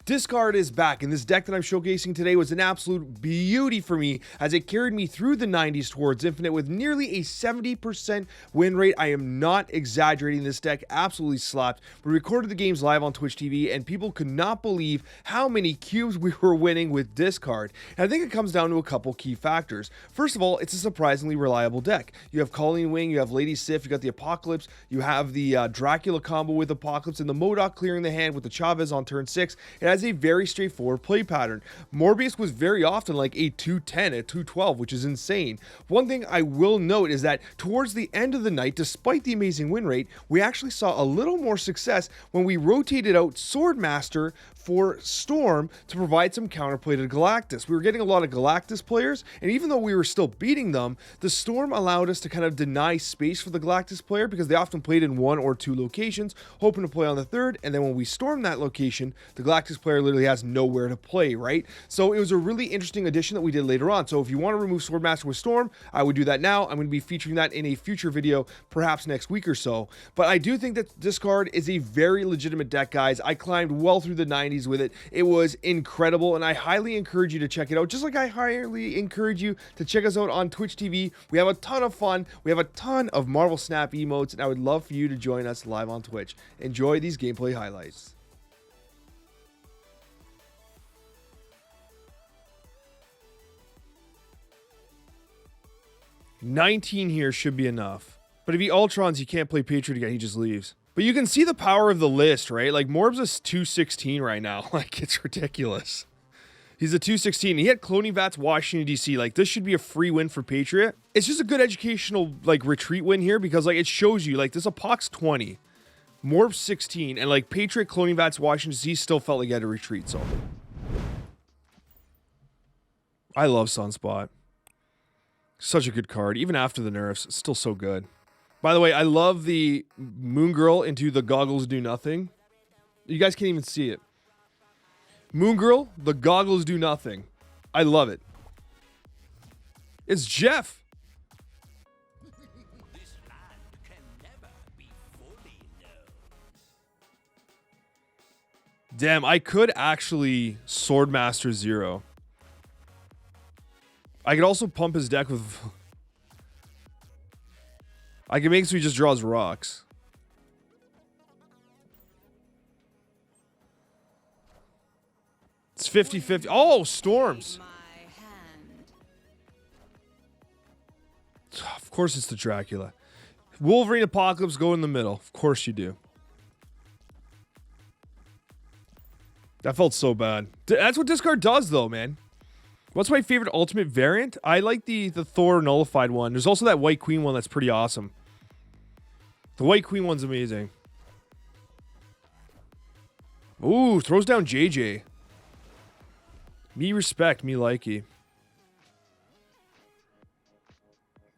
Discard is back, and this deck that I'm showcasing today was an absolute beauty for me as it carried me through the 90s towards Infinite with nearly a 70% win rate. I am not exaggerating. This deck absolutely slapped. We recorded the games live on Twitch TV, and people could not believe how many cubes we were winning with Discard. And I think it comes down to a couple key factors. First of all, it's a surprisingly reliable deck. You have Colleen Wing, you have Lady Sif, you got the Apocalypse, you have the Dracula combo with Apocalypse, and the Modok clearing the hand with the Chavez on turn 6. It has a very straightforward play pattern. Morbius was very often like a 210, a 212, which is insane. One thing I will note is that towards the end of the night, despite the amazing win rate, we actually saw a little more success when we rotated out Swordmaster for Storm to provide some counterplay to Galactus. We were getting a lot of Galactus players, and even though we were still beating them, the Storm allowed us to kind of deny space for the Galactus player because they often played in 1 or 2 locations, hoping to play on the third, and then when we storm that location, the Galactus player literally has nowhere to play, right? So it was a really interesting addition that we did later on. So if you want to remove Swordmaster with Storm, I would do that now. I'm going to be featuring that in a future video, perhaps next week or so. But I do think that Discard is a very legitimate deck, guys. I climbed well through the 90s with it. It was incredible, and I highly encourage you to check it out, just like I highly encourage you to check us out on Twitch TV. We have a ton of fun. We have a ton of Marvel Snap emotes, and I would love for you to join us live on Twitch. Enjoy these gameplay highlights. $19 here should be enough. But if he Ultrons, you can't play Patriot again. He just leaves. But you can see the power of the list, right? Like, Morb's a 216 right now. Like, it's ridiculous. He's a 216. He had Cloning Vats, Washington, D.C. Like, this should be a free win for Patriot. It's just a good educational, like, retreat win here because, like, it shows you, like, this Apox 20, Morb 16, and, like, Patriot, Cloning Vats, Washington, D.C. still felt like he had a retreat, so. I love Sunspot. Such a good card. Even after the nerfs, it's still so good. By the way, I love the Moon Girl into the goggles do nothing. You guys can't even see it. Moon Girl, the goggles do nothing. I love it. It's Jeff. This land can never be fully known. Damn, I could actually Swordmaster 0. I could also pump his deck with... I can make it so he just draws rocks. It's 50-50. Oh, storms. Of course it's the Dracula. Wolverine Apocalypse go in the middle. Of course you do. That felt so bad. That's what Discard does though, man. What's my favorite ultimate variant? I like the Thor nullified one. There's also that White Queen one that's pretty awesome. The White Queen one's amazing. Ooh, throws down JJ. Me respect, me likey.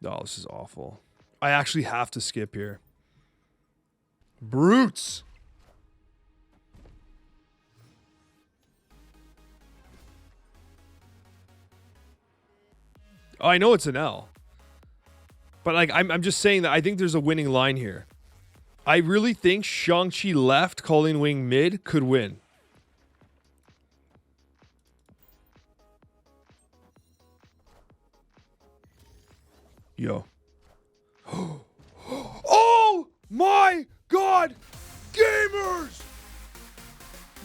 Oh, this is awful. I actually have to skip here. Brutes. Oh, I know it's an L. But like I'm just saying that I think there's a winning line here. I really think Shang-Chi left, Colleen Wing mid could win. Yo. Oh my God! Gamers!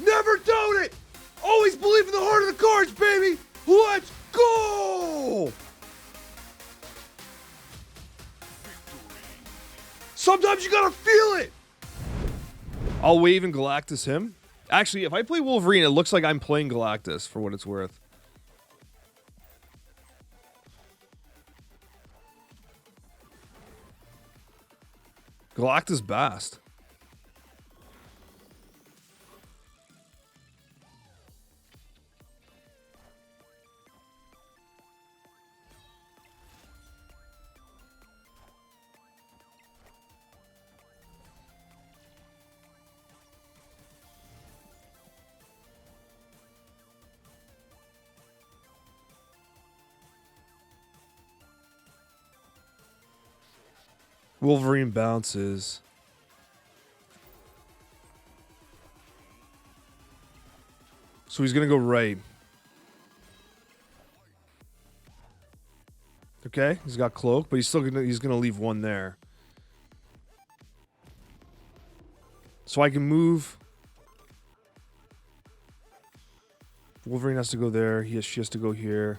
Never doubt it! Always believe in the heart of the cards, baby! Let's go! Sometimes you gotta feel it! I'll wave and Galactus him. Actually, if I play Wolverine, it looks like I'm playing Galactus, for what it's worth. Galactus Bast. Wolverine bounces. So he's going to go right. Okay, he's got cloak, but he's gonna leave one there. So I can move. Wolverine has to go there. She has to go here.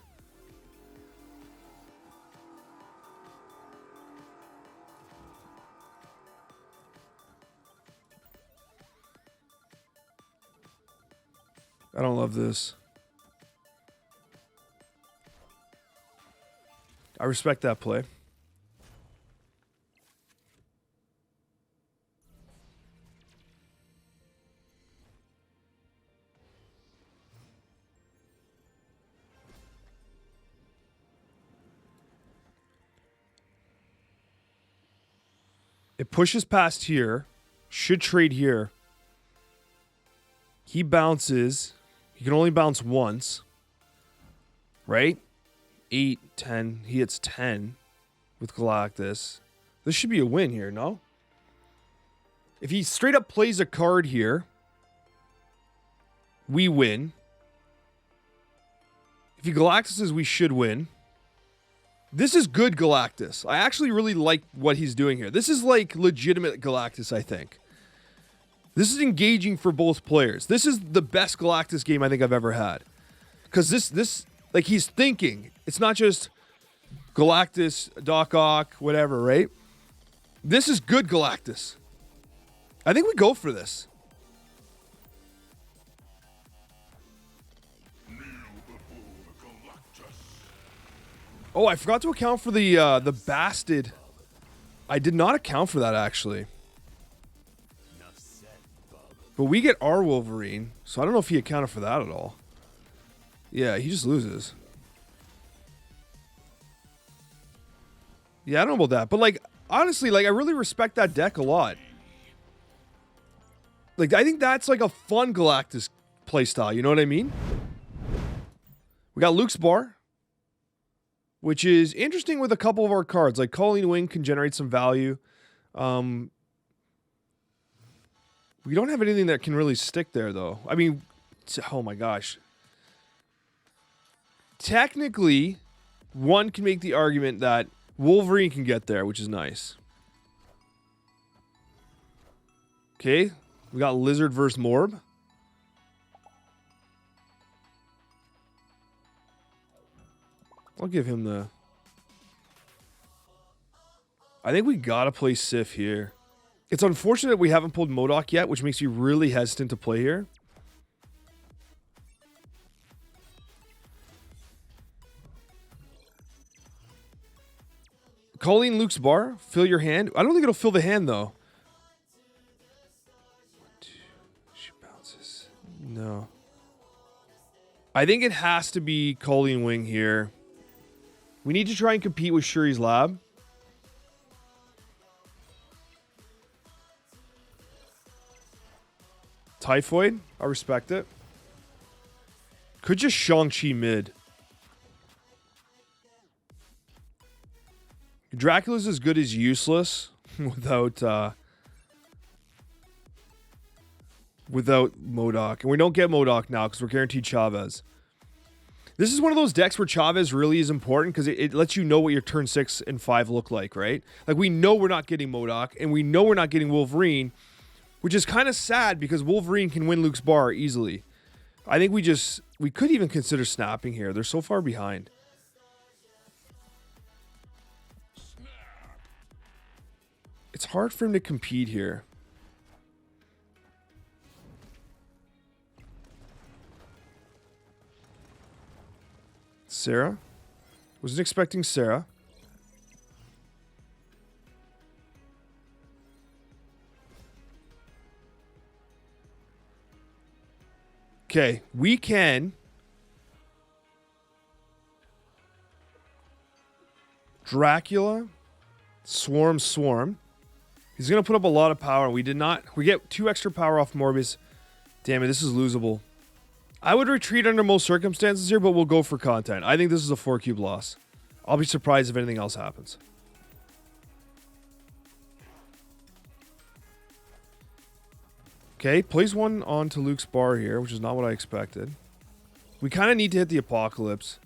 I don't love this. I respect that play. It pushes past here. Should trade here. He bounces. He can only bounce once. Right? 8, 10. He hits 10 with Galactus. This should be a win here, no? If he straight up plays a card here, we win. If he Galactuses, we should win. This is good Galactus. I actually really like what he's doing here. This is like legitimate Galactus, I think. This is engaging for both players. This is the best Galactus game I think I've ever had. Because this, like, he's thinking. It's not just Galactus, Doc Ock, whatever, right? This is good Galactus. I think we go for this. Oh, I forgot to account for the bastard. I did not account for that, actually. But we get our Wolverine, so I don't know if he accounted for that at all. Yeah, he just loses. Yeah, I don't know about that. But, like, honestly, like, I really respect that deck a lot. Like, I think that's, like, a fun Galactus playstyle. You know what I mean? We got Luke's Bar, which is interesting with a couple of our cards. Like, Colleen Wing can generate some value. We don't have anything that can really stick there, though. I mean, oh my gosh. Technically, one can make the argument that Wolverine can get there, which is nice. Okay, we got Lizard versus Morb. I'll give him the... I think we gotta play Sif here. It's unfortunate we haven't pulled Modok yet, which makes you really hesitant to play here. Colleen Luke's Bar, fill your hand. I don't think it'll fill the hand, though. 1, 2, she bounces. No. I think it has to be Colleen Wing here. We need to try and compete with Shuri's Lab. Typhoid, I respect it. Could just Shang-Chi mid. Dracula's as good as useless without Modok. And we don't get Modok now because we're guaranteed Chavez. This is one of those decks where Chavez really is important because it lets you know what your turn 6 and 5 look like, right? Like, we know we're not getting Modok, and we know we're not getting Wolverine, which is kind of sad because Wolverine can win Luke's Bar easily. I think we could even consider snapping here. They're so far behind. It's hard for him to compete here. Sarah? Wasn't expecting Sarah. Okay, we can Dracula, Swarm. He's going to put up a lot of power. We did not. We get 2 extra power off Morbius. Damn it, this is losable. I would retreat under most circumstances here, but we'll go for content. I think this is a 4-cube loss. I'll be surprised if anything else happens. Okay, plays one onto Luke's Bar here, which is not what I expected. We kind of need to hit the Apocalypse.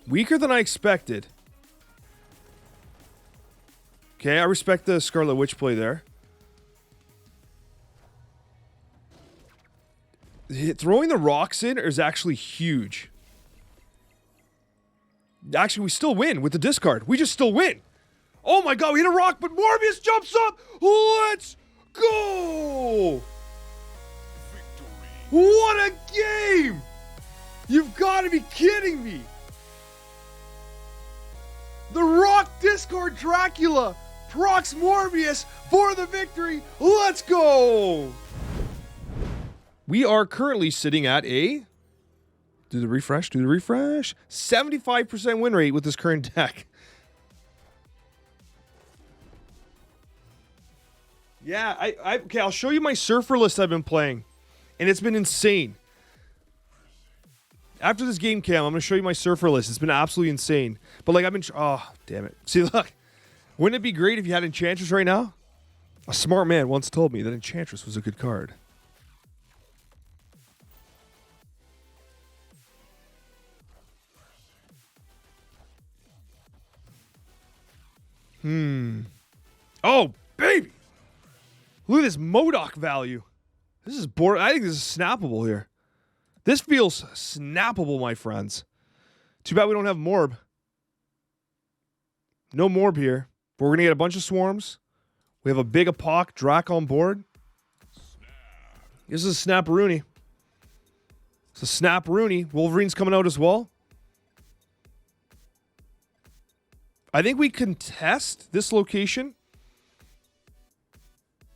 Weaker than I expected. Okay, I respect the Scarlet Witch play there. Throwing the rocks in is actually huge. Actually, we still win with the discard. We just still win. Oh my god, we hit a rock, but Morbius jumps up. Let's go! Victory. What a game! You've got to be kidding me! The rock discard Dracula procs Morbius for the victory. Let's go! We are currently sitting at a... Do the refresh. 75% win rate with this current deck. Yeah, okay, I'll show you my Surfer list I've been playing. And it's been insane. After this game cam, I'm going to show you my Surfer list. It's been absolutely insane. But like I've been... Oh, damn it. See, look. Wouldn't it be great if you had Enchantress right now? A smart man once told me that Enchantress was a good card. Oh, baby! Look at this Modok value. This is bored. I think this is snappable here. This feels snappable, my friends. Too bad we don't have Morb. No Morb here. But we're going to get a bunch of swarms. We have a big Apoc Drac on board. This is a Snap-a-rooney. It's a Snap-a-rooney. Wolverine's coming out as well. I think we contest this location.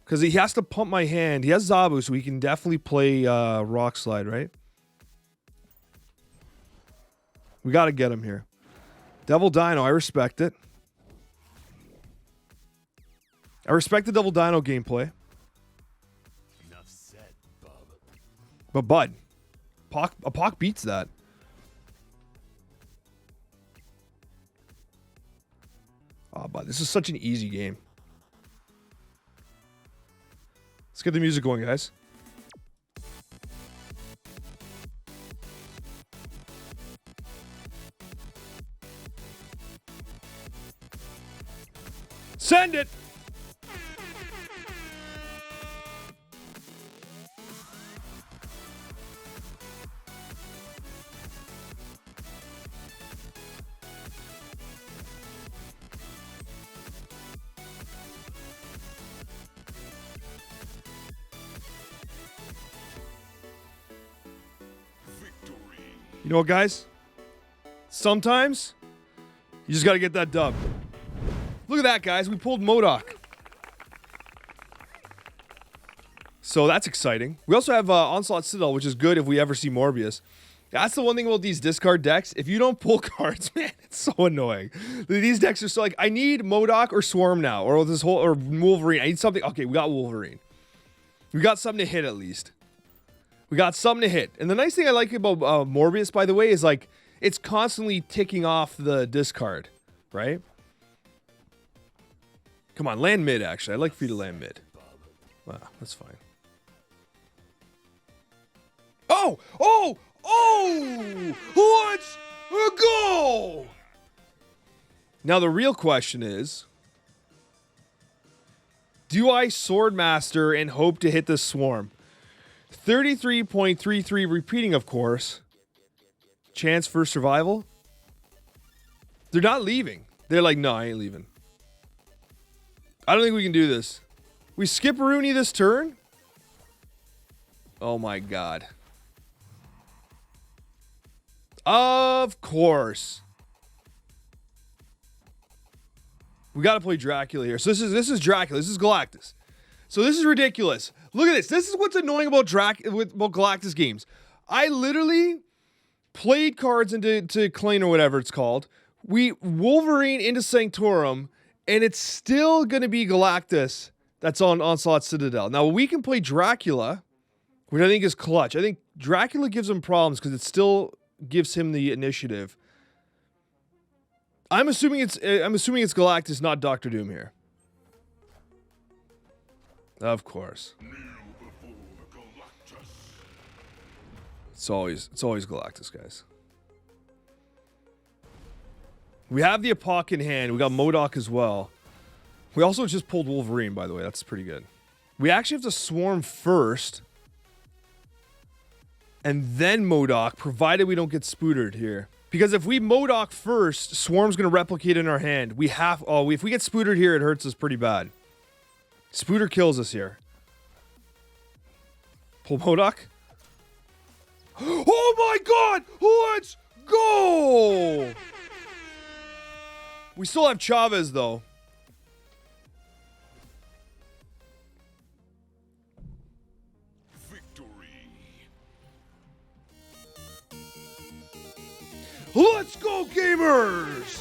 Because he has to pump my hand. He has Zabu, so we can definitely play Rock Slide, right? We got to get him here. Devil Dino, I respect it. I respect the Devil Dino gameplay. Enough said, bub. But Bud, Apoc beats that. Oh, Bud, this is such an easy game. Let's get the music going, guys. Send it! You know what, guys? Sometimes you just got to get that dub. Look at that, guys. We pulled Modok. So that's exciting. We also have Onslaught Citadel, which is good if we ever see Morbius. That's the one thing about these discard decks. If you don't pull cards, man, it's so annoying. These decks are so like, I need Modok or Swarm now, or this whole, or Wolverine. I need something. Okay, we got Wolverine. We got something to hit at least. We got something to hit. And the nice thing I like about Morbius, by the way, is like it's constantly ticking off the discard, right? Come on, land mid, actually. I'd like for you to land mid. Wow, that's fine. Oh! Oh! Oh! Let's go! Now, the real question is, do I Swordmaster and hope to hit the swarm? 33.33 repeating, of course. Chance for survival. They're not leaving. They're like, no, I ain't leaving. I don't think we can do this. We skip Rooney this turn? Oh my god. Of course. We gotta play Dracula here. So this is Dracula. This is Galactus. So this is ridiculous. Look at this. This is what's annoying about Galactus games. I literally played cards into Klein or whatever it's called. We Wolverine into Sanctorum, and it's still going to be Galactus that's on Onslaught Citadel. Now, we can play Dracula, which I think is clutch. I think Dracula gives him problems because it still gives him the initiative. I'm assuming it's Galactus, not Doctor Doom here. Of course. It's always Galactus, guys. We have the Apoc in hand. We got Modok as well. We also just pulled Wolverine, by the way. That's pretty good. We actually have to swarm first. And then Modok, provided we don't get spootered here. Because if we Modok first, Swarm's going to replicate in our hand. We have... Oh, if we get spootered here, it hurts us pretty bad. Spooter kills us here. Pull Modok. Oh my god! Let's go! We still have Chavez, though. Let's go, gamers!